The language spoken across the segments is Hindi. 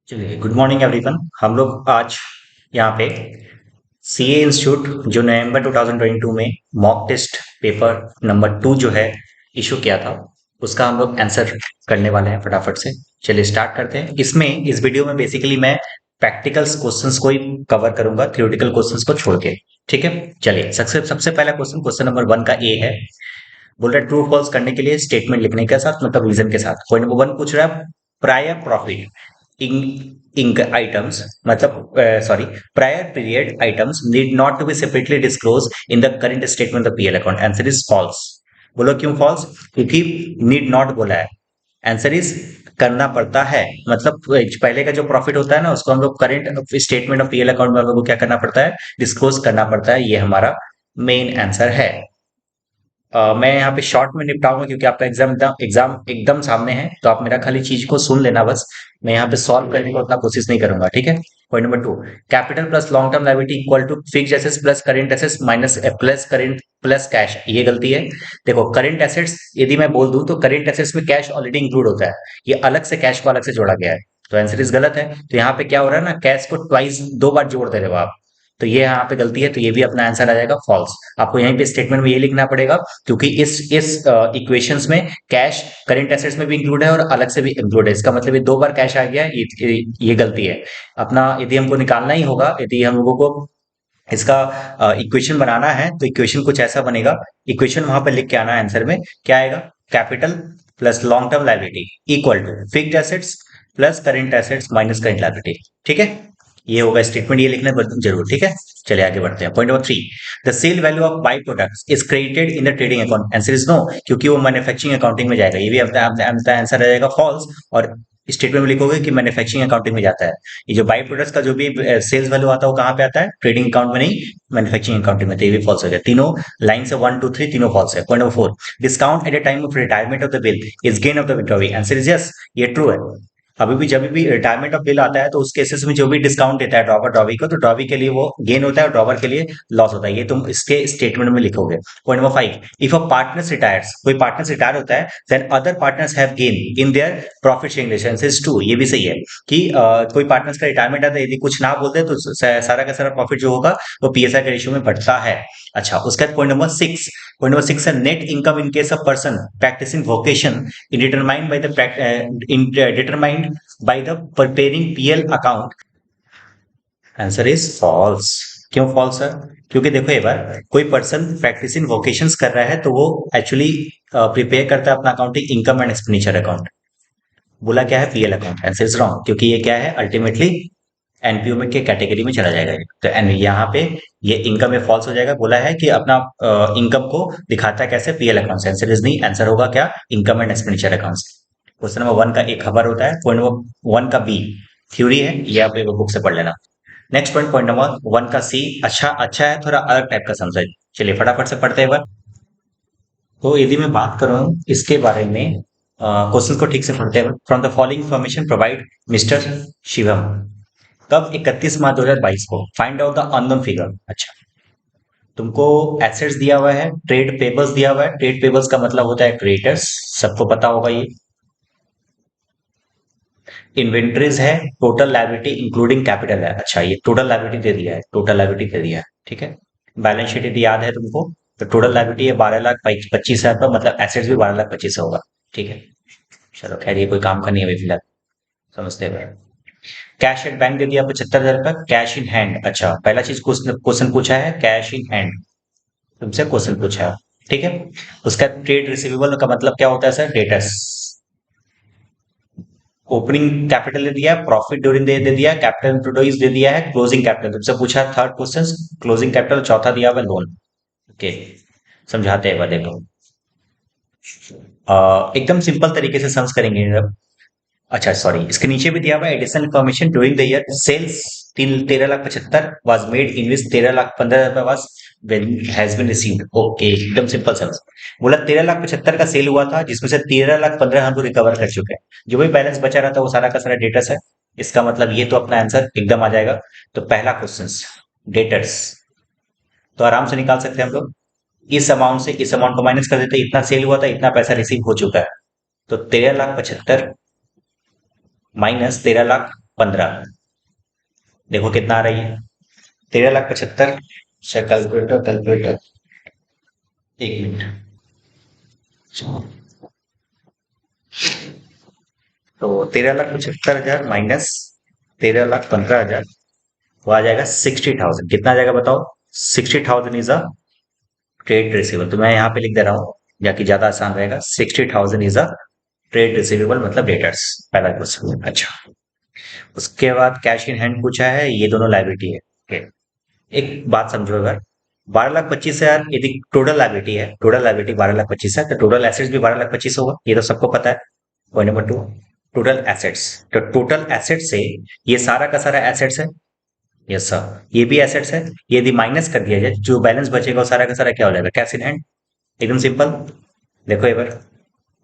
चलिए, गुड मॉर्निंग एवरीवन। हम लोग आज यहाँ पे सीए इंस्टीट्यूट जो नवंबर 2022 में मॉक टेस्ट पेपर नंबर 2 जो है इशू किया था, उसका हम लोग आंसर करने वाले हैं फटाफट से। चलिए स्टार्ट करते हैं। इसमें इस वीडियो में बेसिकली मैं प्रैक्टिकल्स क्वेश्चंस को ही कवर करूंगा, थ्योरेटिकल क्वेश्चंस को छोड़ के। ठीक है, चलिए सबसे सबसे पहला क्वेश्चन, क्वेश्चन नंबर 1 का ए है। बोल रहा है ट्रू फॉल्स करने के लिए स्टेटमेंट लिखने के साथ, मतलब रीजन के साथ। पॉइंट नंबर 1 पूछ रहा है, प्रायर प्रॉफिट इंक आइटम्स, मतलब sorry, prior period items need not to be separately disclose in the current statement of PL account. Answer is false. बोलो क्यों फॉल्स? क्योंकि नीड नॉट बोला है। आंसर इज करना पड़ता है, मतलब पहले का जो प्रॉफिट होता है ना, उसको हम लोग current statement of PL account में हम लोग को क्या करना पड़ता है? डिस्क्लोज करना पड़ता है। ये हमारा मेन आंसर है। मैं यहाँ पे शॉर्ट में निपटाऊंगा क्योंकि आपका एग्जाम सामने है, तो आप मेरा खाली चीज को सुन लेना बस। मैं यहाँ पे सॉल्व करने की उतना कोशिश नहीं करूंगा। ठीक है। Point number 2, capital plus long term liability equal to fixed assets plus current assets minus plus current plus cash. ये गलती है। देखो, करंट एसेट्स यदि मैं बोल दूं तो करंट एसेट्स में कैश ऑलरेडी इंक्लूड होता है, ये अलग से कैश को अलग से जोड़ा गया है, तो आंसर इज गलत है। तो यहाँ पे क्या हो रहा है ना, कैश को ट्वाइस, दो बार जोड़ दे रहे हो आप, तो ये यहाँ पे गलती है, तो ये भी अपना आंसर आ जाएगा फॉल्स। आपको यहीं पे स्टेटमेंट में ये लिखना पड़ेगा, क्योंकि इस इक्वेशंस में कैश करंट एसेट्स में भी इंक्लूड है और अलग से भी इंक्लूड है। इसका मतलब ये दो बार कैश आ गया है, ये गलती है अपना। यदि हमको निकालना ही होगा, यदि हम लोगों को इसका इक्वेशन बनाना है, तो इक्वेशन कुछ ऐसा बनेगा। इक्वेशन वहां पर लिख के आना है आंसर में। क्या आएगा? Capital plus long term liability equal to fixed assets plus current assets minus current liability. ठीक है, ये होगा स्टेटमेंट, ये लिखना जरूर। ठीक है, चलिए आगे बढ़ते हैं। Point number 3, the sale value of by products is credited in the trading account. Answer is no, क्योंकि वो मैन्युफैक्चरिंग अकाउंटिंग में जाएगा। ये भी आंसर आ जाएगा फॉल्स। और स्टेटमेंट में लिखोगे कि मैन्युफैक्चरिंग अकाउंटिंग में जाता है। ये जो बाई प्रोडक्ट्स का जो भी सेल्स वैल्यू आता है, वो कहाँ पे आता है? ट्रेडिंग अकाउंट में नहीं, मैन्युफैक्चरिंग अकाउंटिंग में। तो ये भी फॉल्स हो गया। तीनों लाइन से 1 2 3 तीनों फॉल्स है। Point number 4, discount at the time of retirement of the bill is gain of the drawee. Answer is yes, ये ट्रू है। अभी भी जब भी रिटायरमेंट ऑफ बिल आता है, तो उस केसेस में जो भी डिस्काउंट देता है ड्रॉवर ड्रॉवी को, तो ड्रॉवी के लिए वो गेन होता है और ड्रॉवर के लिए लॉस होता है। ये तुम इसके स्टेटमेंट में लिखोगे। Point number 5, if a partner retires, कोई पार्टनर रिटायर होता है, then other partners have gain in their profit sharing ratio. Answer is true, ये भी सही है कि कोई पार्टनर्स का रिटायरमेंट आता है, यदि कुछ ना बोलते तो सारा का सारा प्रॉफिट जो होगा वो पीएसआई के रेशियो में बढ़ता है। अच्छा, उसके बाद पॉइंट नंबर 6, पॉइंट नंबर 6 है, net income in case of person practising vocation determined by the determined by the preparing PL account। Answer is false. क्यों फॉल्स है? क्योंकि देखो, एक बार कोई पर्सन प्रैक्टिस इन वोकेशंस कर रहा है, तो वो एक्चुअली प्रिपेयर करता है अपना accounting income and expenditure account. बोला क्या है? PL account. Answer is wrong, क्योंकि ये क्या है? अल्टीमेटली एनपीओ में के कैटेगरी में चला जाएगा। तो यहाँ पे ये इनकम में फॉल्स हो जाएगा। बोला है कि अपना इनकम को दिखाता है कैसे? पीएल अकाउंट से। आंसर इज नहीं, आंसर होगा क्या? इनकम एंड एक्सपेंडिचर अकाउंट से। क्वेश्चन नंबर 1 का एक खबर होता है, पॉइंट नंबर 1 का बी थ्योरी है, ये आप एक बुक से पढ़ लेना। नेक्स्ट पॉइंट, पॉइंट नंबर 1 का सी, अच्छा अच्छा है, थोड़ा अलग टाइप का समझा। चलिए फटाफट से पढ़ते हैं एक बार। तो यदि मैं बात करूं इसके बारे में, क्वेश्चन को ठीक से पढ़ते हैं। From the following information provide mister Shivam. कब? 31 मार्च 2022 को। Find out the unknown figure. अच्छा, तुमको एसेट्स दिया हुआ है, ट्रेड पेबल्स दिया हुआ है। ट्रेड पेबल्स का मतलब होता है क्रेडिटर्स, सबको पता होगा ये। इन्वेंट्रीज है, टोटल लायबिलिटी इंक्लूडिंग कैपिटल है। अच्छा, ये टोटल लायबिलिटी दे दिया है, टोटल लायबिलिटी दे दिया है। ठीक है, बैलेंस शीट यदि याद है तुमको, तो टोटल लायबिलिटी है 12,25,000 का, मतलब एसेट्स भी 12,25,000 होगा। ठीक है, चलो खैर, ये कोई काम का नहीं है अभी फिलहाल, समझते हुए। कैश एट बैंक दे दिया 75,000 का। कैश इन हैंड, अच्छा पहला चीज क्वेश्चन पूछा है कैश इन हैंड, तुमसे क्वेश्चन पूछा है। ठीक है, उसका ट्रेड रिसीवेबल का मतलब क्या होता है सर? डेटर्स। ओपनिंग कैपिटल दे दिया है, प्रॉफिट ड्यूरिंग दे दिया है, कैपिटल इंट्रोड्यूस दे दिया है, क्लोजिंग कैपिटल तुमसे पूछा है। थर्ड क्वेश्चन क्लोजिंग कैपिटल, चौथा दिया हुआ लोन। ओके, समझाते हैं, देखो एकदम सिंपल तरीके से समझ करेंगे। अच्छा सॉरी, इसके नीचे भी दिया हुआ है additional information during the year sales 13,75,000 was made invest 13,15,000 was has been received. Okay, एकदम सिंपल समझ। बोला 13,75,000 का सेल हुआ था, जिसमें से 13,15,000 हम लोग रिकवर कर चुके हैं। जो भी बैलेंस बचा रहा था वो सारा का सारा डेटर्स है। इसका मतलब ये तो अपना आंसर एकदम आ जाएगा। तो पहला क्वेश्चन डेटर्स तो आराम से निकाल सकते हैं हम लोग। इस अमाउंट से इस अमाउंट को माइनस कर देते, इतना सेल हुआ था, इतना पैसा रिसीव हो चुका है। तो 13,75,000 माइनस 13,00,000 15। देखो कितना आ रही है, 13,75,000। कैलकुलेटर कैलकुलेटर, एक मिनट। तो 13,75,000 माइनस 13,15,000, वो आ जाएगा 60,000। कितना आ जाएगा बताओ? 60,000 इज अ ट्रेड रिसीवेबल। तो मैं यहाँ पे लिख दे रहा हूँ, या कि ज्यादा आसान रहेगा। 60,000 इज अ ट्रेड रिसीवेबल, मतलब डेटर्स। पहला क्वेश्चन। अच्छा, उसके बाद कैश इन हैंड पूछा है, ये दोनों लाइबिलिटी है। Okay. एक बात समझो, अगर 12,25,000 यदि टोटल लाइबिलिटी है, टोटल लाइबिलिटी 12,25,000 है, तो टोटल एसेट्स भी 12,25,000 होगा, ये तो सबको पता है। Point number two, total assets. तो टोटल एसेट से ये सारा का सारा एसेट्स है। यस सर, ये भी एसेट्स है। ये यदि माइनस कर दिया जाए, जो बैलेंस बचेगा वो सारा का सारा क्या हो जाएगा? Cash in hand. एकदम सिंपल। देखो एक बार,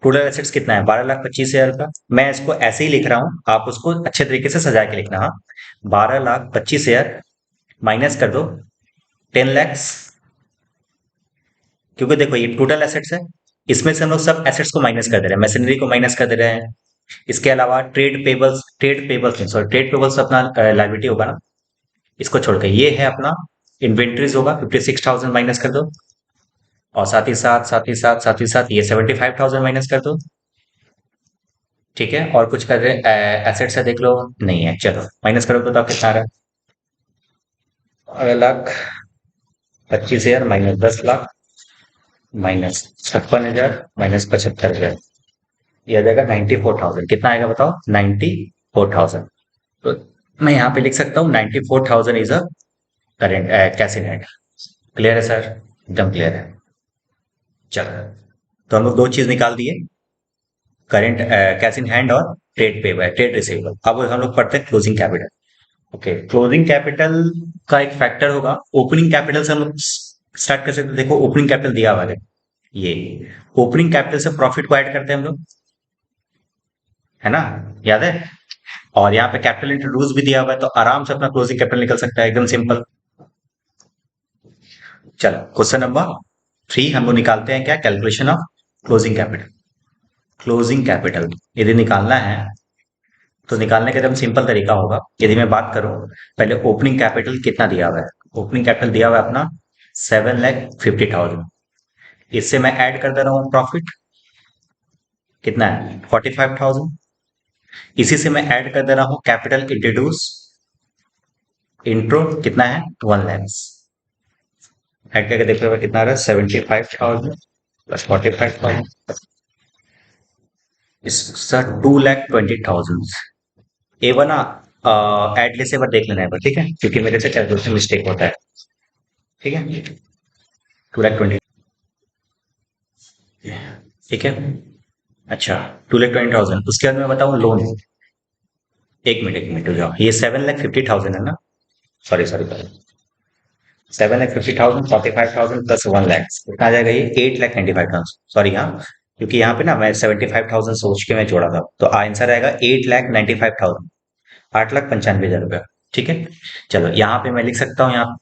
टोटल एसेट्स कितना है? 12,25,000 का। मैं इसको ऐसे ही लिख रहा हूँ, आप उसको अच्छे तरीके से सजा के लिखना। हाँ, 12,25,000 माइनस कर दो 10 lakhs, क्योंकि देखो ये टोटल एसेट्स है। इसमें से हम लोग सब एसेट्स को माइनस कर दे रहे हैं, मशीनरी को माइनस कर दे रहे हैं। इसके अलावा trade payables sorry, trade payables अपना लाइबिलिटी होगा ना, इसको छोड़ के ये है अपना इन्वेंट्रीज होगा। 56,000 माइनस कर दो, और साथ ही साथ ये 75,000 माइनस कर दो। ठीक है, और कुछ कर रहे एसेट्स है, देख लो। नहीं है, चलो माइनस करो, बताओ कितना आ रहा है? 12,25,000 माइनस 10 लाख माइनस 56,000 माइनस 75,000, ये आ जाएगा 94,000। कितना आएगा बताओ? 94,000। तो मैं यहाँ पे लिख सकता हूँ 94,000 is a current cash in hand. Clear है सर? एकदम क्लियर है। चलो, तो हम लोग दो चीज निकाल दिए, करेंट कैश इन हैंड और ट्रेड रिसीवेबल। अब हम लोग पढ़ते हैं closing capital. Okay, closing capital का एक फैक्टर होगा। ओपनिंग कैपिटल से हम लोग स्टार्ट कर सकते हैं। देखो ओपनिंग कैपिटल दिया हुआ है, ये ओपनिंग कैपिटल से प्रॉफिट को ऐड करते हैं हम लोग, है ना? याद है? और यहाँ पे कैपिटल इंट्रोड्यूस भी दिया हुआ है, तो आराम से अपना क्लोजिंग कैपिटल निकल सकता है, एकदम सिंपल। चलो, क्वेश्चन नंबर 3 हम लोग निकालते हैं क्या? Calculation of closing capital. Closing capital यदि निकालना है, तो निकालने का एकदम सिंपल तरीका होगा। यदि मैं बात करूं, पहले ओपनिंग कैपिटल कितना दिया हुआ है? ओपनिंग कैपिटल दिया हुआ है अपना 7,50,000। इससे मैं ऐड कर दे रहा हूँ प्रॉफिट, कितना है? 45,000। इसी से मैं ऐड कर दे रहा हूँ कैपिटल इंट्रोड्यूस, इंट्रो कितना है? 1 lakhs। ऐड करके देखते हुए कितना आ रहा है? 75,000 प्लस 45,000 इस सर 2,20,000। ए बना, एड लेस एक बार देख लेना है, ठीक है? क्योंकि मेरे से कैलकुलेशन मिस्टेक होता है। ठीक है, 2,20,000। ठीक है, अच्छा, 2,20,000। उसके बाद मैं बताऊं लोन। एक मिनट हो जाओ, ये 7,50,000 है ना? सॉरी सॉरी सॉरी, 7,50,000, 45,000 प्लस 1 laख, कितना आ जाएगा? ये 8,95,000। सॉरी, हाँ, क्योंकि यहाँ पे ना मैं 75,000 सोच के मैं जोड़ा था, तो आंसर आएगा 8,95,000, 8,95,000 रुपया। ठीक है, चलो यहाँ पे मैं लिख सकता हूँ, यहाँ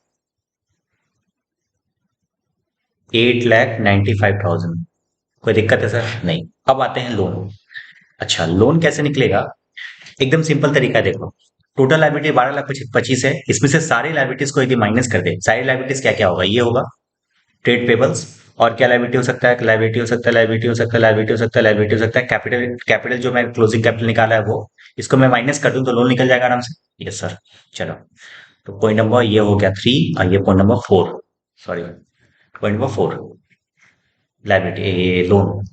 8,95,000। कोई दिक्कत है सर? नहीं। अब आते हैं लोन। अच्छा, लोन कैसे निकलेगा? एकदम सिंपल तरीका है, देखो। टोटल लाइबिलिटी 12,25,000 है। इसमें से सारी लाइबिलिटीज को यदि माइनस कर दे, सारी लाइबिलिटीज क्या क्या होगा? ये होगा ट्रेड पेबल्स। और क्या लाइबिलिटी हो सकता है? लाइबिलिटी हो सकता है, लाइबिलिटी हो सकता है, लाइबिलिटी हो सकता है, लाइबिलिटी हो सकता है, कैपिटल। कैपिटल जो मैं क्लोजिंग कैपिटल निकाला है वो, इसको मैं माइनस कर दूं तो लोन निकल जाएगा आराम से। Yes sir. चलो, तो पॉइंट नंबर ये हो गया 3, और ये point number 4। Sorry, point number 4, liability, ये लोन।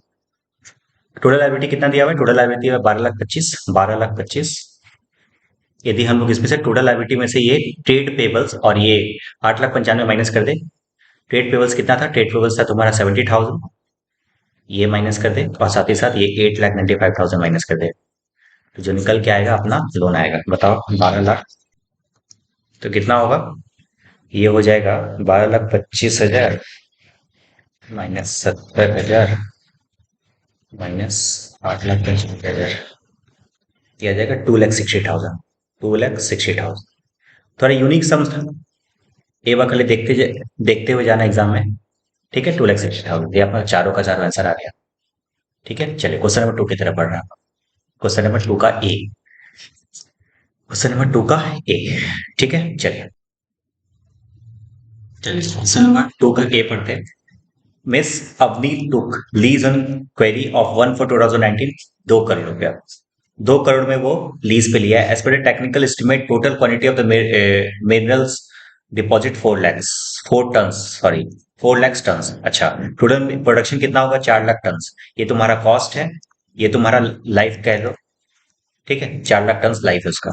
टोटल लाइबिलिटी कितना दिया हुआ है? टोटल लाइबिलिटी है 12,25,000, 12,25,000। यदि हम लोग इसमें से टोटल लाइबिलिटी में से ये ट्रेड पेबल्स और ये 8,95,000 माइनस कर दे, ट्रेड पेबल्स कितना था? ट्रेड पेबल्स था तुम्हारा 70,000, ये माइनस कर दे, और साथ ही साथ ये 8,95,000 माइनस कर दे, तो जो निकल के आएगा अपना लोन आएगा। बताओ, 12 लाख। तो कितना होगा? ये हो जाएगा 12,25,000 माइनस 70,000 माइनस 8,65,000, ये आ जाएगा 2,60,000। 2,60,000। थोड़ा यूनिक सम्स था, ये बार खाली देखते हुए जाना एग्जाम में। ठीक है, 2,60,000, ये अपना चारों का चारों आंसर आ गया। ठीक है, चलिए क्वेश्चन नंबर 2 की तरफ बढ़ रहा हूँ। क्वेश्चन नंबर 2 का ए। क्वेश्चन नंबर 2 का ए। ठीक है, चलिए चलिए क्वेश्चन नंबर 2 का ए पढ़ते हैं। Miss Avani took lease on quarry of 1 for 2019, 2 crore रुपया। 2 करोड़ में वो लीज पे लिया है। As per technical estimate total quantity of the minerals deposit 4 lakhs, 4 ton, sorry 4 lakhs ton. अच्छा, टोटल प्रोडक्शन कितना होगा? 4 लाख टन। ये तुम्हारा कॉस्ट है, ये तुम्हारा लाइफ कह लो। ठीक है, 4 लाख टन लाइफ है उसका।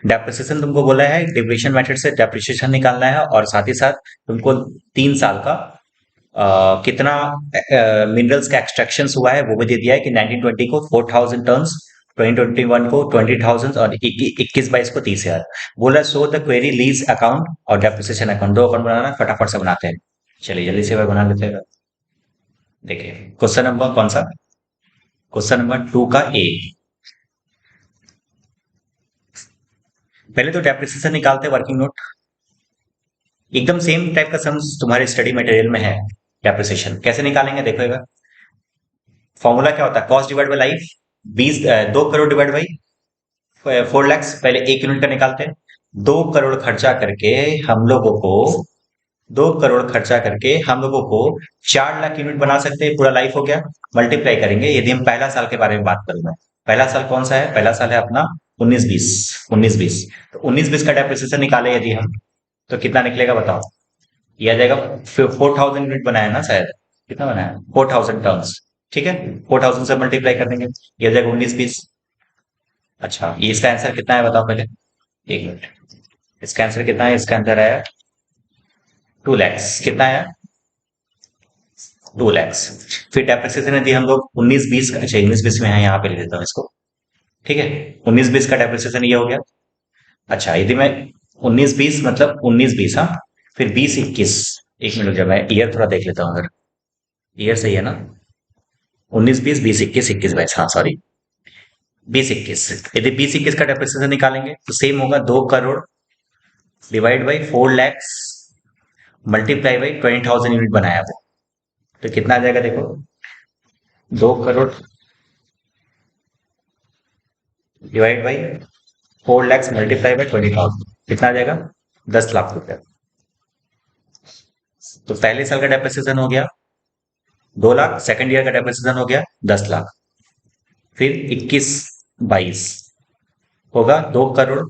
डेप्रिसिएशन तुमको बोला है, डिप्रेशन मेथड से डेप्रिसिएशन निकालना है, और साथ ही साथ तुमको 3 साल का कितना मिनरल्स का एक्सट्रैक्शन हुआ है वो भी दे दिया है कि 1920 को 4,000 टन, 2021 को 20,000 और 21-22 को 30,000। बोला so the query lease account और डेप्रिसिएशन अकाउंट, 2 अकाउंट बनाना है, फटाफट से बनाते हैं। चलिए जल्दी से बना लेते हैं। देखिए क्वेश्चन नंबर कौन सा? क्वेश्चन नंबर 2 का ए। पहले तो डेप्रिसिएशन निकालते हैं, वर्किंग नोट। एकदम सेम टाइप का सम्स तुम्हारे स्टडी मटेरियल में है। डेप्रिसिएशन कैसे निकालेंगे देखोगा। फॉर्मूला क्या होता है? Cost divide by life. 2 crore divide by 4 lakhs। पहले 1 यूनिट का निकालते हैं। 2 करोड़ खर्चा करके हम लोगों को 2 करोड़ खर्चा करके हम लोगों को 4 लाख यूनिट बना सकते हैं। पूरा लाइफ हो गया। मल्टीप्लाई करेंगे। यदि हम पहला साल के बारे में बात करूंगा, पहला साल कौन सा है? पहला साल है अपना 19-20। 19-20 तो 19-20 का डेप्रिसिएशन निकाले यदि हम, तो कितना निकलेगा बताओ? ये आ जाएगा 4,000 यूनिट बनाया ना शायद। कितना बनाया? 4,000 टन। ठीक है, 4,000 से मल्टीप्लाई कर देंगे, ये आ जाएगा 19-20। अच्छा, ये इसका आंसर कितना है बताओ पहले। 1 मिनट, इसका आंसर कितना है? इसका आंसर आया 2 lakhs। कितना आया? 2 lakhs। फिर डेप्रिसिएशन यदि हम लोग 19-20 का, अच्छा 19-20 में है, यहाँ पे ले लेता हूँ इसको। ठीक है, 19-20 का डेप्रिसिएशन ये हो गया। अच्छा, यदि मैं 19-20 मतलब 19-20, हाँ, फिर 20-21। 1 मिनट, जब मैं ईयर थोड़ा देख लेता हूँ अगर। ईयर सही है ना? 19-20, 20-21, 21-22, हाँ सॉरी, 20-21। यदि 20-21 का डेप्रिसिएशन निकालेंगे तो सेम होगा। 2 crore divide by 4 lakhs multiply by 20,000 unit बनाया वो, तो कितना आ जाएगा देखो। 2 crore divide by 4 lakhs multiply by 20,000, कितना आ जाएगा? 10 लाख रुपया। तो पहले साल का डेप्रिसिएशन हो गया 2 लाख, सेकंड ईयर का डेप्रिसिएशन हो गया 10 लाख। फिर 21-22 होगा 2 crore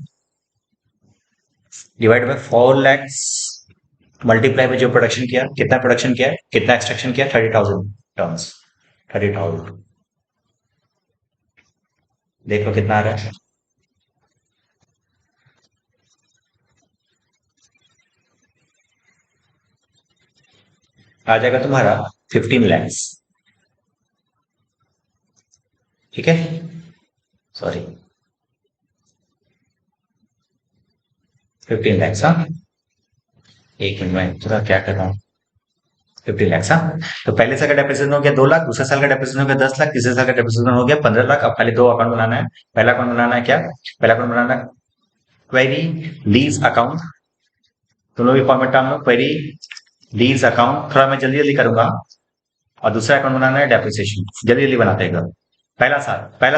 divide by 4 lakhs multiply में जो प्रोडक्शन किया, कितना प्रोडक्शन किया है, कितना एक्सट्रैक्शन किया? 30,000 टन। 30,000, देखो कितना आ रहा है। आ जाएगा तुम्हारा 15 lakhs। ठीक है, सॉरी 15 lakhs, हाँ। 1 मिनट में थोड़ा क्या कर रहा हूँ। 15 lakhs, हाँ। तो पहले साल का डेप्रिसिएशन हो गया 2 लाख, दूसरे साल का डेप्रिसिएशन हो गया 10 लाख, तीसरे साल का डेप्रिसिएशन हो गया 15 लाख। अब खाली 2 अकाउंट बनाना है। पहला अकाउंट बनाना है क्या? पहला अकाउंट बनाना है क्वेरी लीज अकाउंट। तुम लोग भी फॉर्मेट डाल लो, क्वेरी लीज अकाउंट। थोड़ा मैं जल्दी जल्दी करूंगा। और दूसरा अकाउंट बनाना है डेप्रिसिएशन। जल्दी जल्दी बनाते हैं एकदम। पहला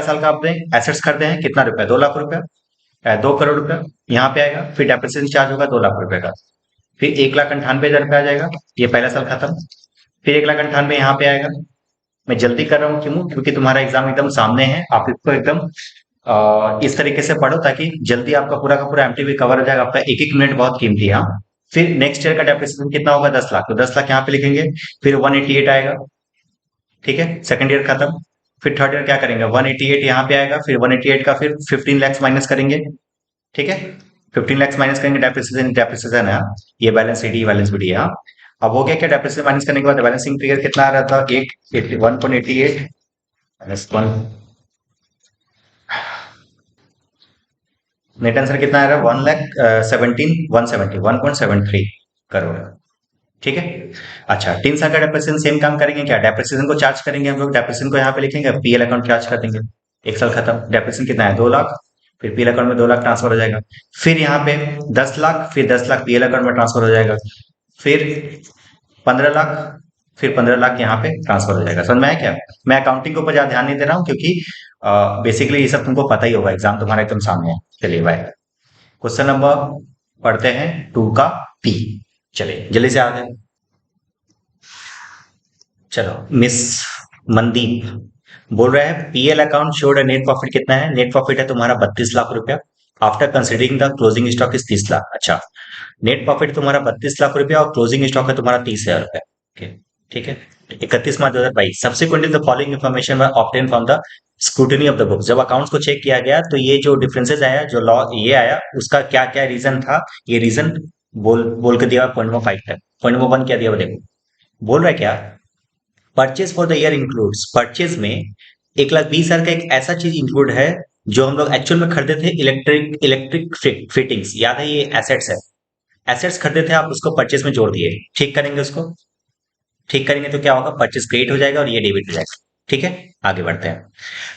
साल का आपने एसेट्स खरीदे हैं कितना रुपया? 2 लाख रुपया, 2 करोड़ रुपया यहाँ पे आएगा। फिर डेप्रिसिएशन चार्ज होगा 2 लाख रुपए का। फिर 1,98,000 रुपया आ जाएगा। ये पहला साल खत्म। फिर 1,98,000 यहाँ पे आएगा। मैं जल्दी कर रहा हूँ क्यों? क्योंकि तुम्हारा एग्जाम एकदम सामने है। आप इसको एकदम इस तरीके से पढ़ो ताकि जल्दी आपका पूरा का पूरा एमटीबी कवर हो जाएगा। आपका एक एक मिनट बहुत कीमती है, हाँ। फिर नेक्स्ट ईयर का डेप्रिसिएशन कितना होगा? 10 लाख, तो 10 लाख यहाँ पे लिखेंगे। फिर 188 आएगा। ठीक है, सेकंड ईयर खत्म। फिर थर्ड ईयर क्या करेंगे? 188 यहाँ पे आएगा। फिर 188 का फिर 15 lakhs माइनस करेंगे। ठीक है, 15 lakhs माइनस करेंगे। डेप्रिसिएशन डेप्रिसिएशन है, हाँ। ये बैलेंस ईडी, बैलेंस बीडी है, हाँ। अब हो गया क्या? डेप्रिसिएशन माइनस करने के बाद बैलेंसिंग फिगर कितना आ रहा था? 1.88 माइनस 1। नेट आंसर कितना आ रहा है? 1,17,170, 1.73 करोड़। ठीक है। अच्छा, 3 साल का डेप्रिसिएशन सेम काम करेंगे क्या? डेप्रिसिएशन को चार्ज करेंगे हम लोग। डेप्रिसिएशन को यहाँ पे लिखेंगे, पीएल अकाउंट चार्ज कर देंगे। 1 साल खत्म। डेप्रिसिएशन कितना है? 2 लाख। फिर पीएल अकाउंट में 2 लाख ट्रांसफर हो जाएगा। फिर यहाँ पे 10 लाख, फिर 10 लाख पीएल अकाउंट में ट्रांसफर हो जाएगा। फिर 15 लाख, फिर 15 लाख यहाँ पे ट्रांसफर हो जाएगा। समझ में आया क्या? मैं अकाउंटिंग के ऊपर ज्यादा ध्यान नहीं दे रहा हूँ क्योंकि बेसिकली ये सब तुमको पता ही होगा, एग्जाम तुम्हारा एकदम सामने है। चलिए बाय। क्वेश्चन नंबर पढ़ते हैं 2 का पी। चलिए जल्दी से आगे। चलो मिस मनदीप बोल रहे हैं PL account showed net profit कितना है? नेट प्रॉफिट है तुम्हारा 32 लाख रुपया। After considering the closing stock is 30 lakh. अच्छा, नेट प्रॉफिट तुम्हारा 32 लाख रुपया और क्लोजिंग स्टॉक है तुम्हारा 30 हजार रुपया। ओके, ठीक है। 31 मार्च 2022 subsequently the following information obtain from the scrutiny of the book. जब अकाउंट्स को चेक किया गया तो ये जो डिफरेंसेस आया, जो लॉ ये आया, उसका क्या क्या रीजन था, ये रीजन बोल बोल के दिया। पॉइंट नंबर 5 तक। पॉइंट नंबर 1 क्या दिया वो देखो। बोल रहा है क्या, purchase for the year includes, purchase में 1,20,000 का एक ऐसा चीज इंक्लूड है जो हम लोग एक्चुअल में खरीदे थे, इलेक्ट्रिक फिटिंग्स, याद है ये एसेट्स है। एसेट्स खरीदे थे, आप उसको परचेज में जोड़ दिए। ठीक करेंगे उसको, ठीक करेंगे तो क्या होगा, परचेज क्रेडिट हो जाएगा और ये डेबिट हो जाएगा। ठीक है, आगे बढ़ते हैं।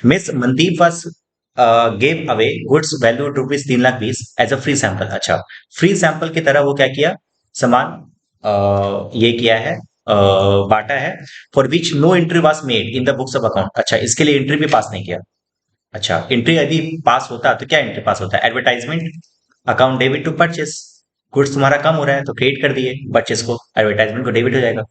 Miss Mandeep was gave away goods value ₹3,20,000 as a free sample. अच्छा, फ्री सैंपल की तरह वो क्या किया, सामान ये किया है, बांटा है। For which no entry was made in the books of account. अच्छा, इसके लिए एंट्री भी पास नहीं किया। अच्छा, एंट्री यदि पास होता तो क्या एंट्री पास होता है, advertisement account debit to purchase. Goods तुम्हारा कम हो रहा है तो क्रेडिट कर दिए परचेस को, एडवर्टाइजमेंट को डेबिट हो जाएगा।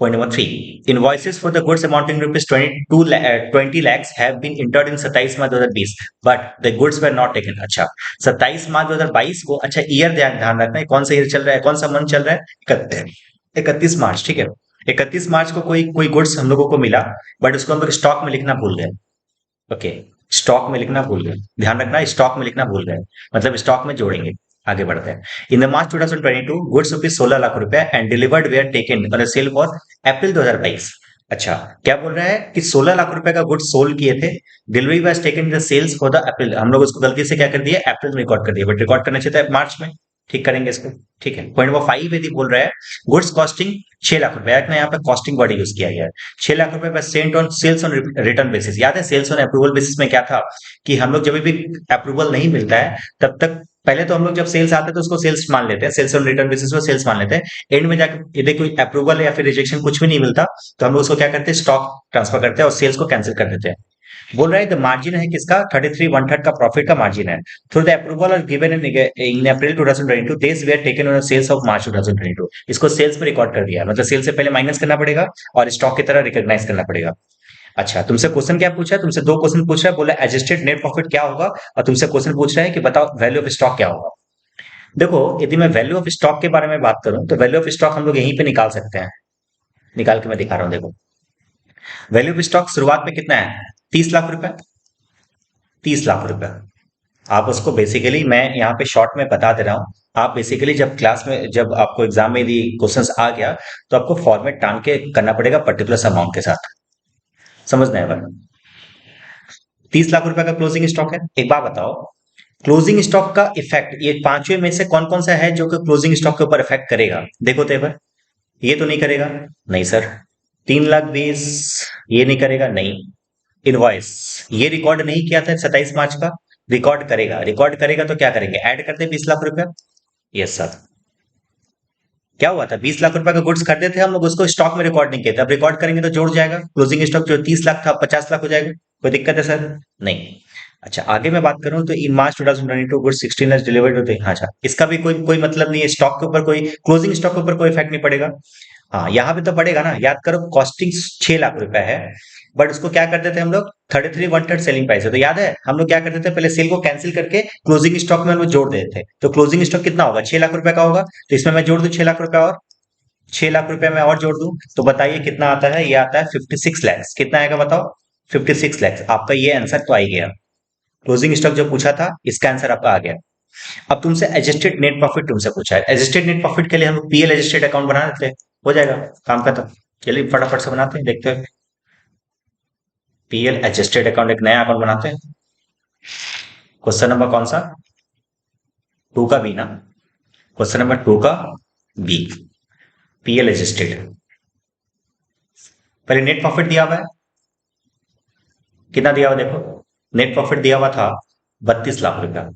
Point number 3, invoices for the goods amounting to rupees 20 lakhs have been entered in 27 March 2020, but the goods were not taken। अच्छा, 27 मार्च 2022 को, अच्छा ईयर ध्यान ध्यान रखना है, कौन सा ईयर चल रहा है, कौन सा मंथ चल रहा है, 31 मार्च। ठीक है, 31 मार्च को कोई कोई गुड्स हम लोगों को मिला, बट उसको हम लोग स्टॉक में लिखना भूल गए। ओके, स्टॉक में लिखना भूल गए, ध्यान रखना, स्टॉक में लिखना भूल गए, मतलब स्टॉक में जोड़ेंगे। आगे बढ़ते हैं। In the March 2022 goods rupees 16 lakh रुपए and delivered were taken on sale for April 2022। अच्छा, क्या बोल रहा है कि 16 लाख रुपए का गुड्स सोल्ड किए थे, delivery was taken in the sales for the April. हम लोग उसको गलती से क्या कर दिया, अप्रैल में रिकॉर्ड कर दिया, बट रिकॉर्ड करना चाहिए था मार्च में। ठीक करेंगे इसको। ठीक है, पॉइंट नंबर 5 यदि बोल रहा है गुड्स कॉस्टिंग 6 लाख रुपए, यहाँ पे कॉस्टिंग वर्ड यूज किया गया है। 6 लाख रुपए पर sent on sales on return basis. याद है सेल्स ऑन अप्रूवल बेसिस में क्या था, कि हम लोग जब भी अप्रूवल नहीं मिलता है तब तक, पहले तो हम लोग जब सेल्स आते हैं तो उसको सेल्स मान लेते हैं, सेल्स ऑन रिटर्न बेसिस पर सेल्स मान लेते हैं। एंड में जाकर यदि कोई अप्रूवल या फिर रिजेक्शन कुछ भी नहीं मिलता तो हम लोग उसको क्या करते हैं, स्टॉक ट्रांसफर करते हैं और सेल्स को कैंसिल कर देते हैं। बोल रहा है द मार्जिन है किसका, 33 1/3 का प्रॉफिट का मार्जिन है। थ्रू द अप्रूवल और given in April 2022 this way are taken on sales of March 2022। इसको सेल्स में रिकॉर्ड कर दिया, मतलब सेल्स से पहले माइनस करना पड़ेगा और स्टॉक की तरह रिकॉग्नाइज करना पड़ेगा। अच्छा, तुमसे क्वेश्चन क्या पूछा है, तुमसे दो क्वेश्चन पूछ रहा है, बोला एडजस्टेड नेट प्रॉफिट क्या होगा, और तुमसे क्वेश्चन पूछ रहा है कि बताओ वैल्यू ऑफ स्टॉक क्या होगा। देखो, यदि मैं वैल्यू ऑफ स्टॉक के बारे में बात करूं तो वैल्यू ऑफ स्टॉक हम लोग यहीं पे निकाल सकते हैं। निकाल के मैं दिखा रहा हूं, देखो। वैल्यू ऑफ स्टॉक शुरुआत में कितना है, 30 लाख रुपए। 30 लाख रुपए आप उसको बेसिकली, मैं यहाँ पे शॉर्ट में बता दे रहा हूँ, आप बेसिकली जब क्लास में, जब आपको एग्जाम में यदि क्वेश्चंस आ गया तो आपको फॉर्मेट टांग के करना पड़ेगा पर्टिकुलर अमाउंट के साथ, समझना है भाई। 30 लाख रुपए का क्लोजिंग स्टॉक है। एक बात बताओ, क्लोजिंग स्टॉक का इफेक्ट ये पांचवे में से कौन कौन सा है जो कि क्लोजिंग स्टॉक के ऊपर इफेक्ट करेगा, देखो तो एक बार। ये तो नहीं करेगा, नहीं सर। 3,20,000 ये नहीं करेगा, नहीं। इनवॉइस ये रिकॉर्ड नहीं किया था 27 मार्च का, रिकॉर्ड करेगा। रिकॉर्ड करेगा तो क्या करेंगे, ऐड कर दे 20 लाख रुपया। Yes sir. क्या हुआ था, 20 लाख रुपए का गुड्स खरीदे थे हम लोग, उसको स्टॉक में रिकॉर्ड नहीं किया था, अब रिकॉर्ड करेंगे तो जोड़ जाएगा, क्लोजिंग स्टॉक जो 30 लाख था 50 लाख हो जाएगा। कोई दिक्कत है सर, नहीं। अच्छा, आगे मैं बात करूं तो इन मार्च 2022 गुड्स 16 डिलीवर्ड होते हैं। अच्छा, इसका भी कोई कोई मतलब नहीं है, स्टॉक के ऊपर कोई, क्लोजिंग स्टॉक के ऊपर कोई इफेक्ट नहीं पड़ेगा। हाँ, यहाँ पे तो पड़ेगा ना, याद करो कॉस्टिंग 6 लाख रुपए है, बट उसको क्या कर देते हैं हम लोग, 33 1/3 सेलिंग प्राइस है, तो याद है हम लोग क्या करते थे, पहले सेल को कैंसिल करके क्लोजिंग स्टॉक में हम लोग जोड़ देते थे। तो क्लोजिंग स्टॉक कितना होगा, 6 लाख रुपए का होगा, तो इसमें मैं जोड़ दूं 6 लाख रुपए, और 6 लाख रुपए में और जोड़ दूं तो बताइए कितना आता है, ये आता है 56 लैक्स। कितना आएगा बताओ, 56 लैक्स। आपका ये आंसर तो आ ही गया, क्लोजिंग स्टॉक जो पूछा था इसका आंसर आपका आ गया। अब तुमसे एडजस्टेड नेट प्रॉफिट तुमसे पूछा है, एडजस्टेड नेट प्रॉफिट के लिए हम पीएल एडजस्टेड अकाउंट बना देते हैं, हो जाएगा काम खत्म। चलिए फटाफट से बनाते हैं, देखते हैं। पीएल एडजस्टेड अकाउंट एक नया अकाउंट बनाते हैं। क्वेश्चन नंबर कौन सा, 2 का बी ना, क्वेश्चन नंबर 2 का बी, पीएल एडजस्टेड। पहले नेट प्रॉफिट दिया हुआ है, कितना दिया हुआ देखो, नेट प्रॉफिट दिया हुआ था 32 लाख रुपया।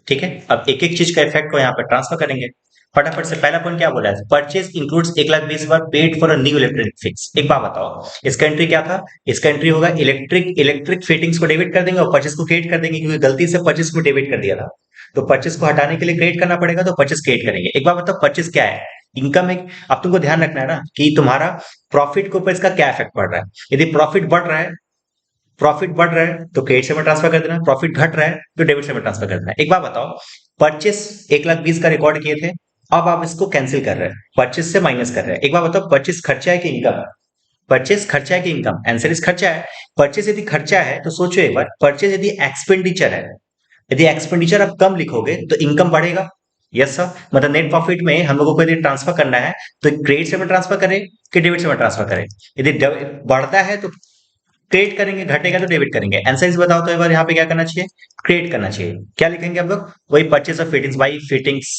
ठीक है, अब एक एक चीज का इफेक्ट को यहाँ पे ट्रांसफर करेंगे। फटाफट से पहला पॉइंट क्या बोला है, purchase includes 1,20,000 paid for a new electric fix. एक बात बताओ, इसका एंट्री क्या था, इसका एंट्री होगा इलेक्ट्रिक फिटिंग्स को डेबिट कर देंगे और परचेज को क्रिएट कर देंगे, क्योंकि गलती से परचेज को डेबिट कर दिया था, तो परचेज को हटाने के लिए क्रिएट करना पड़ेगा, तो परचेज क्रिएट करेंगे। एक बात बताओ, परचेज क्या है, इनकम है। अब तुमको ध्यान रखना है ना कि तुम्हारा प्रॉफिट के ऊपर इसका क्या इफेक्ट पड़ रहा है। यदि प्रॉफिट बढ़ रहा है तो क्रेडिट से में ट्रांसफर कर देना, प्रॉफिट घट रहा है तो डेबिट से में ट्रांसफर कर देना। एक बात बताओ, परचेस 1,20,000 का रिकॉर्ड किए थे, अब आप इसको कैंसिल कर रहे हैं, परचेस से माइनस कर रहे हैं। एक बात बताओ, परचेस खर्चा है कि इनकम है? परचेस खर्चा है कि इनकम? आंसर इज खर्चा है। परचेस यदि खर्चा है तो सोचो एक बार, परचेस यदि एक्सपेंडिचर है, यदि एक्सपेंडिचर आप कम लिखोगे तो इनकम बढ़ेगा। यस सर, मतलब नेट प्रॉफिट में हम लोगों को यदि ट्रांसफर करना है तो क्रेडिट से में ट्रांसफर करें कि डेबिट से में ट्रांसफर करें। यदि बढ़ता है तो क्रिएट करेंगे, घटेगा तो डेबिट करेंगे। आंसर इस बताओ तो एक बार यहाँ पे क्या करना चाहिए, क्रिएट करना चाहिए। क्या लिखेंगे आप लोग, वही purchase of fittings by fittings.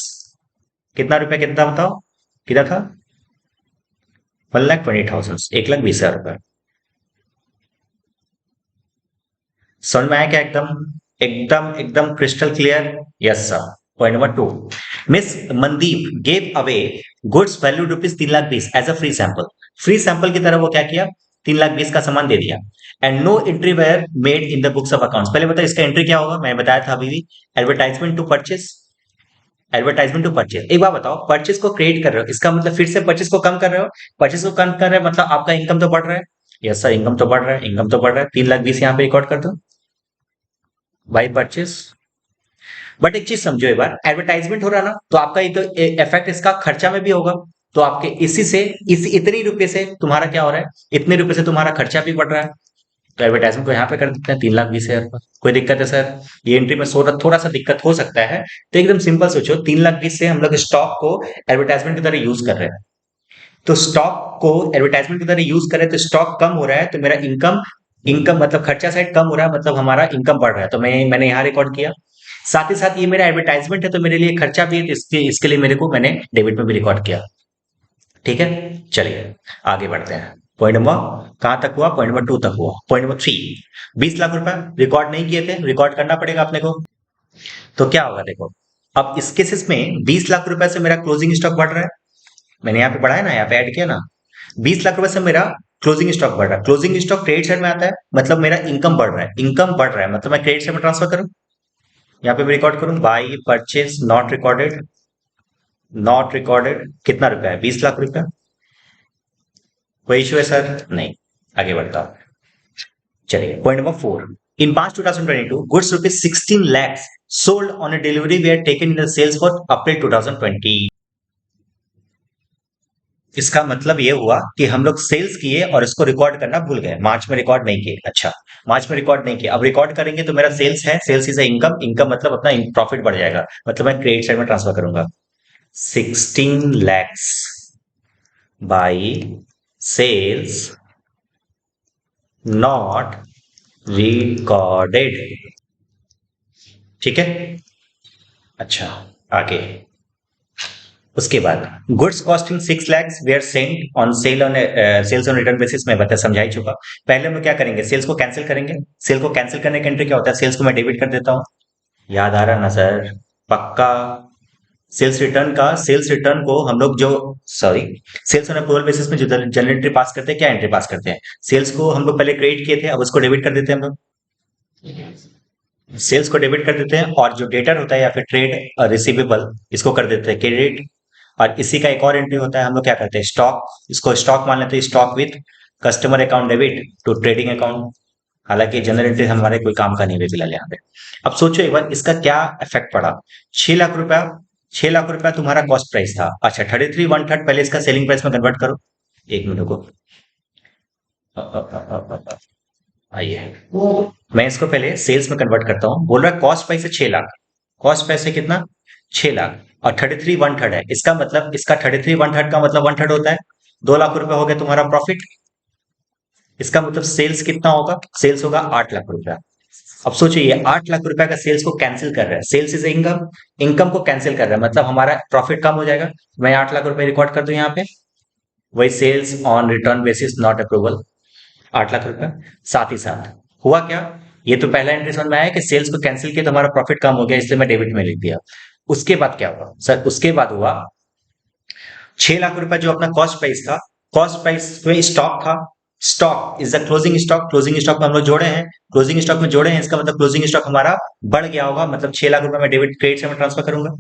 कितना रुपया, कितना बताओ, कितना था, 1,20,000, 1,20,000 रुपए। समझ में आया क्या, एकदम एकदम एकदम crystal clear. Yes sir. Point number 2, miss Mandeep gave away goods value ₹3,20,000 as a free sample. Free sample की तरह वो क्या किया, 3,20,000 का सामान दे दिया। And no entry were made in the books of accounts. पहले बताओ इसका एंट्री क्या होगा, मैं बताया था अभी भी, advertisement to purchase. Advertisement to purchase. एक बार बताओ, परचेस को क्रिएट कर रहे हो, इसका मतलब फिर से परचेस को कम कर रहे हो, परचेस को कम कर रहे हो मतलब आपका इनकम तो बढ़ रहा है। यस सर, इनकम तो बढ़ रहा है, इनकम तो बढ़ रहा है। 3,20,000 यहाँ पे रिकॉर्ड कर दो बाई परचेस। बट एक चीज समझो एक बार, एडवर्टाइजमेंट हो रहा है ना, तो आपका ये तो इफेक्ट इसका खर्चा में भी होगा। तो आपके इसी से इतने रुपए से तुम्हारा क्या हो रहा है, इतने रुपए से तुम्हारा खर्चा भी बढ़ रहा है। तो एडवर्टाइजमेंट को यहाँ पे कर देते हैं 3,20,000 पर। कोई दिक्कत है सर, ये एंट्री में थोड़ा सा दिक्कत हो सकता है। तो एकदम सिंपल सोचो, 3,20,000 से हम लोग स्टॉक को एडवर्टाइजमेंट की तरह यूज कर रहे हैं, तो स्टॉक को एडवर्टाइजमेंट की तरह यूज करें तो स्टॉक कम हो रहा है, तो मेरा इनकम इनकम मतलब खर्चा साइड कम हो रहा है, मतलब हमारा इनकम बढ़ रहा है। तो मैंने यहाँ रिकॉर्ड किया। साथ ही साथ ये मेरा एडवर्टाइजमेंट है तो मेरे लिए खर्चा भी है, तो इसके लिए मेरे को मैंने डेबिट में भी रिकॉर्ड किया। ठीक है, चलिए आगे बढ़ते हैं। पॉइंट नंबर कहां तक हुआ, पॉइंट नंबर 2 तक हुआ। पॉइंट नंबर 3, 20 लाख रुपए रिकॉर्ड नहीं किए थे, रिकॉर्ड करना पड़ेगा अपने को। तो क्या होगा देखो, अब इस केसेस में 20 लाख रुपए से मेरा क्लोजिंग स्टॉक बढ़ रहा है, मैंने यहाँ पे बढ़ाया ना, यहाँ पे ऐड किया ना। 20 लाख रुपए से मेरा क्लोजिंग स्टॉक बढ़ रहा है, क्लोजिंग स्टॉक क्रेडिट साइड में आता है, मतलब मेरा इनकम बढ़ रहा है, इनकम बढ़ रहा है मतलब मैं क्रेडिट साइड में ट्रांसफर करूं, यहाँ पे मैं रिकॉर्ड करूं by purchase not recorded. Not recorded कितना रुपया है, 20 लाख रुपया। कोई इशू है सर, नहीं, आगे बढ़ता हूं। चलिए point number 4, in March 2022 goods rupees 16 lakhs sold on a delivery way are taken in the sales for April 2020। इसका मतलब ये हुआ कि हम लोग सेल्स किए और इसको रिकॉर्ड करना भूल गए, मार्च में रिकॉर्ड नहीं किए। अच्छा, मार्च में रिकॉर्ड नहीं किया, अब रिकॉर्ड करेंगे तो मेरा सेल्स है, सेल्स इज इनकम, इनकम मतलब अपना प्रॉफिट बढ़ जाएगा, मतलब मैं क्रेडिट साइड में ट्रांसफर करूंगा। 16 lakhs by sales not recorded. ठीक है, अच्छा आगे। उसके बाद goods costing 6 lakhs were sent on sale on sales on return basis में बता समझा ही चुका। पहले हम लोग क्या करेंगे, सेल्स को कैंसिल करेंगे। सेल को कैंसिल करने का एंट्री क्या होता है, सेल्स को मैं डेबिट कर देता हूँ। याद आ रहा ना सर, पक्का। सेल्स रिटर्न को हम लोग जो, sorry, sales on approval basis में जो जनरल एंट्री पास करते हैं, क्या एंट्री पास करते हैं, सेल्स को हम लोग पहले क्रेडिट किए थे, अब उसको डेबिट कर देते हैं हम लोग। सेल्स को डेबिट कर देते हैं, और जो डेटर होता है या फिर ट्रेड रिसीवेबल, इसको कर देते हैं क्रेडिट। और इसी का एक और एंट्री होता है, हम लोग क्या करते हैं, स्टॉक, इसको स्टॉक मान लेते हैं, stock with customer account debit to trading account. हालांकि जनरल एंट्री हमारे कोई काम का नहीं है फिलहाल यहाँ पे। अब सोचो एक बार इसका क्या इफेक्ट पड़ा। 6 लाख रुपया, 6 लाख रुपया तुम्हारा कॉस्ट प्राइस था। अच्छा, 33 1/3 पहले इसका सेलिंग प्राइस में कन्वर्ट करो। एक मिनट को, आइए मैं इसको पहले सेल्स में कन्वर्ट करता हूँ। बोल रहा है कॉस्ट प्राइस है 6 लाख, कॉस्ट प्राइस है कितना, 6 लाख, और 33 1/3 है, इसका मतलब इसका 33 1/3 का मतलब 1/3 होता है, 2 लाख रुपया हो गया तुम्हारा प्रॉफिट। इसका मतलब सेल्स कितना होगा, सेल्स होगा 8 लाख रुपया। अब सोचिए ये 8 लाख रुपया का सेल्स को कैंसिल कर रहा है, सेल्स इज इनकम, इनकम को कैंसिल कर रहा है, मतलब हमारा प्रॉफिट कम हो जाएगा। मैं 8 लाख रुपए रिकॉर्ड कर दूं यहाँ पे, वही sales on return basis not approval, 8 lakh रुपए। साथ ही साथ हुआ क्या, ये तो पहला एंट्री समझ में आया कि सेल्स को कैंसिल किया तो हमारा प्रॉफिट कम हो गया, इसलिए मैं डेबिट में लिख दिया। उसके बाद क्या हुआ सर, उसके बाद हुआ 6 लाख रुपए जो अपना कॉस्ट प्राइस था, कॉस्ट प्राइस में स्टॉक था, stock is the closing stock, closing stock में हम लोग जोड़े हैं, क्लोजिंग स्टॉक में जोड़े हैं, इसका मतलब क्लोजिंग स्टॉक हमारा बढ़ गया होगा, मतलब 6 लाख रुपए में डेबिट क्रेडिट साइड में ट्रांसफर करूंगा,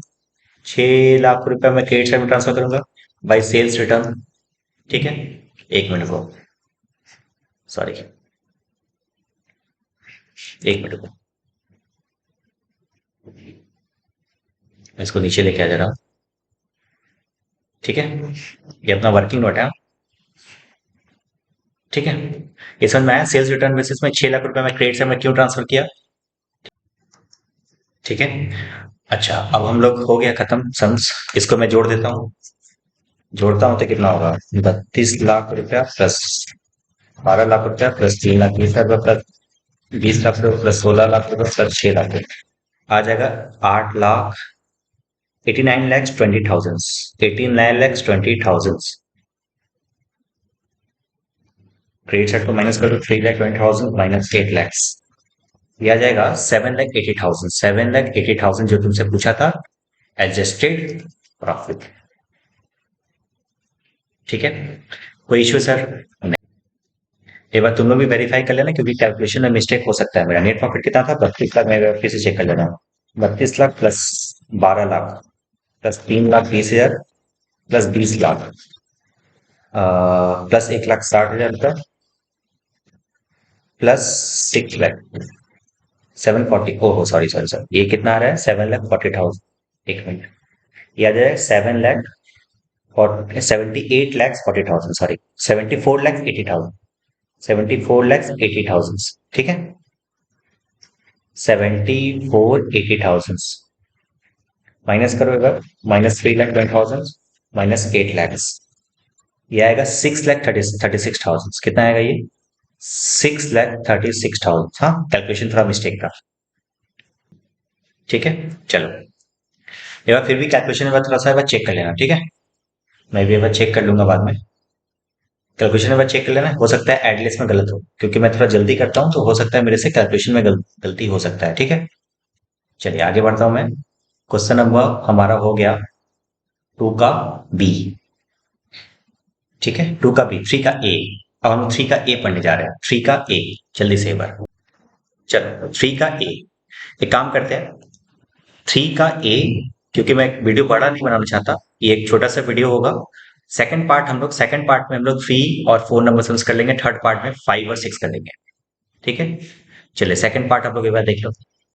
6 लाख रुपए में क्रेडिट साइड में ट्रांसफर करूंगा बाई सेल्स रिटर्न। ठीक है, 1 मिनट को, सॉरी, 1 मिनट को, मैं इसको नीचे लेके आ जा रहा हूँ। ठीक है, ये अपना वर्किंग नोट है। ठीक है, ये समझ में आया, सेल्स रिटर्न बेसिस में 6 लाख रुपए में क्रेडिट साइड में क्यों ट्रांसफर किया। ठीक है, अच्छा अब हम लोग हो गया खत्म सम्स, इसको मैं जोड़ देता हूँ, जोड़ता हूँ तो कितना होगा, 32 लाख रुपया प्लस 12 लाख रुपया प्लस 3 लाख 20 हजार प्लस 20 लाख रुपया प्लस 16 लाख रुपया प्लस 6 लाख रुपया, आ जाएगा 8 lakh 89 lakhs 20 thousand, 89 lakhs 20 thousand। Credit side को माइनस कर दो, 3 लाख 20 thousand माइनस 8 lakhs, ये आ जाएगा 7 लाख 80 thousand, 7 लाख 80 thousand जो तुमसे पूछा था एडजस्टेड प्रॉफिट। ठीक है, कोई इश्यू सर। एक बार तुम लोग भी वेरीफाई कर लेना क्योंकि कैलकुलेशन में मिस्टेक हो सकता है। मेरा नेट प्रॉफिट कितना था, 32 लाख, मैं फिर से चेक कर लेना, 32 लाख प्लस 12 लाख प्लस 3 लाख 20 हजार प्लस 20 लाख प्लस 1 लाख 60 हजार रुपया प्लस 6 लाख 740, ओहो सॉरी सॉरी सॉरी, ये कितना आ रहा है, 7 लाख 40 थाउजेंड, 1 मिनट, ये आ जाएगा 7 लाख और 78 lakh 40 thousand, sorry 74 lakh 80 thousand, 74 lakh 80 thousand. ठीक है, 74 80 थाउजेंड माइनस करो इधर, minus 3 lakh 20 thousand minus 8 lakhs, ये आएगा 6 लाख 36 थाउजेंड, कितना आएगा ये, 6 लाख 36 थाउजेंड। हाँ, कैलकुलेशन थोड़ा मिस्टेक था। ठीक है, चलो एक बार फिर भी कैलकुलेशन में थोड़ा सा एक बार चेक कर लेना। ठीक है, मैं भी एक बार चेक कर लूंगा बाद में, कैलकुलेशन में चेक कर लेना, हो सकता है एडलेस में गलत हो क्योंकि मैं थोड़ा जल्दी करता हूँ, तो हो सकता है मेरे से कैलकुलेशन में गलती हो सकता है। ठीक है, चलिए आगे बढ़ता हूं मैं। क्वेश्चन नंबर हमारा हो गया 2 का बी। ठीक है, 2 का बी, 3 का ए, अब हम 3 का ए पढ़ने जा रहे हैं, 3 का ए, जल्दी से एक बार, चलो 3 का ए, एक काम करते हैं, 3 का ए, क्योंकि मैं वीडियो बड़ा नहीं बनाना चाहता, ये एक छोटा सा वीडियो होगा, सेकंड पार्ट में हम लोग 3 और 4 नंबर सेंस कर लेंगे, थर्ड पार्ट में 5 और 6 कर लेंगे। ठीक है, चलिए सेकंड पार्ट आप लोग एक बार देख लो।